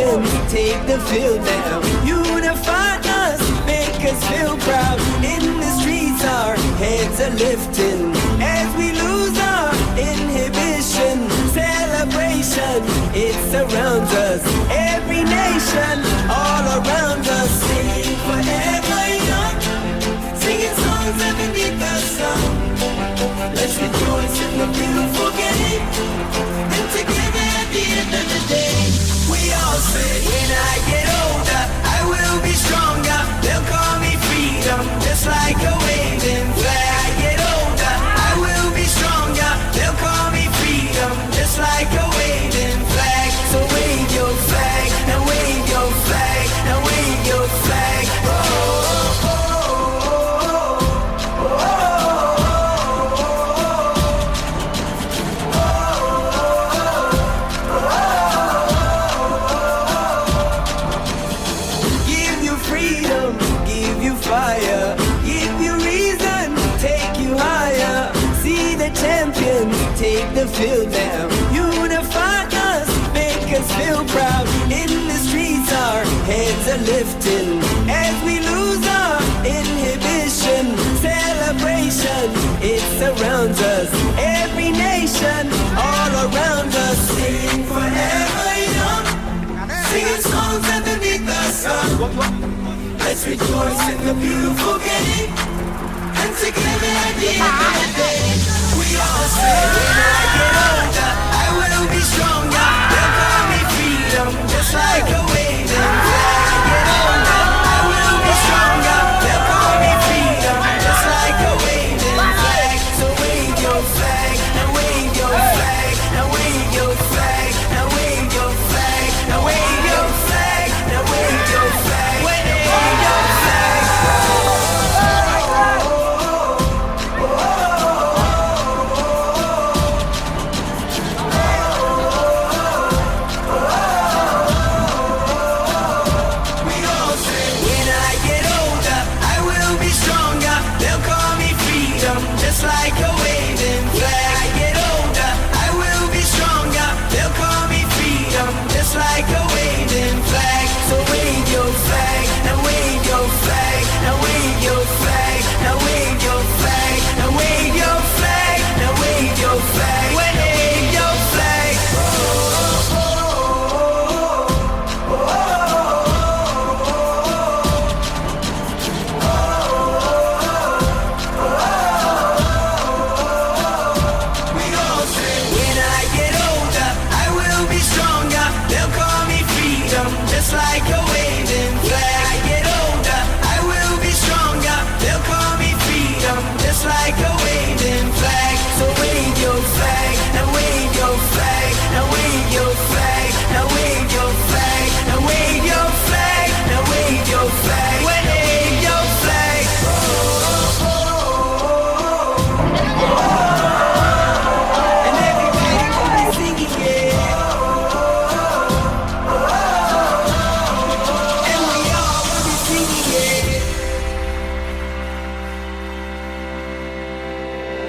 champions take the field now. Unify us, make us feel proud. In the streets our heads are lifting as we lose our inhibition. Celebration, it surrounds us. Every nation, all around us. Sing forever young, singing songs underneath the sun. Let's rejoice in the beautiful game, and together at the end of the day, we all say, when I get older, I will be stronger. They'll call me freedom, just like a waving flag. I get older, I will be stronger. They'll call me freedom, just like a waving flag. So wave your flag, now wave your flag, now wave your flag. Oh, oh, oh, oh, oh. Fire, give you reason, take you higher. See the champions take the field now. Unify us, make us feel proud. In the streets our heads are lifting as we lose our inhibition. Celebration, it surrounds us. Every nation, all around us. Sing forever young, singing songs underneath the sun. Let's rejoice in the beautiful game, and together at the end of the day, we all say, when I get older, I will be stronger. They'll call me freedom, just like a waving flag. I get older, I will be stronger. They'll call me freedom, just like a waving flag. So wave your flag, now wave your flag, now wave your flag, now wave your flag, now wave your flag, now wave your flag. Just like a waving flag. I get older, I will be stronger. 'Cause they'll call me freedom, just like a waving flag. I get older, I will be stronger. They'll call me freedom, just like a waving flag. So wave your flag, now wave your flag, now wave your flag, now wave your flag. Wait, wave your flag. So wave your flag, now wave your flag, now wave your flag, now wave your flag. When I get older, I will be stronger. They'll call me freedom, just like a waving flag. Now wave your flag, now wave your flag, now wave your flag, now wave your flag, wave your flag. Oh, oh, oh, oh, oh, we all say, when I get older, I will be stronger. They'll call me freedom, just like a waving flag. I get older, I will be stronger. They'll call me freedom, just like a waving flag. So wave your flag.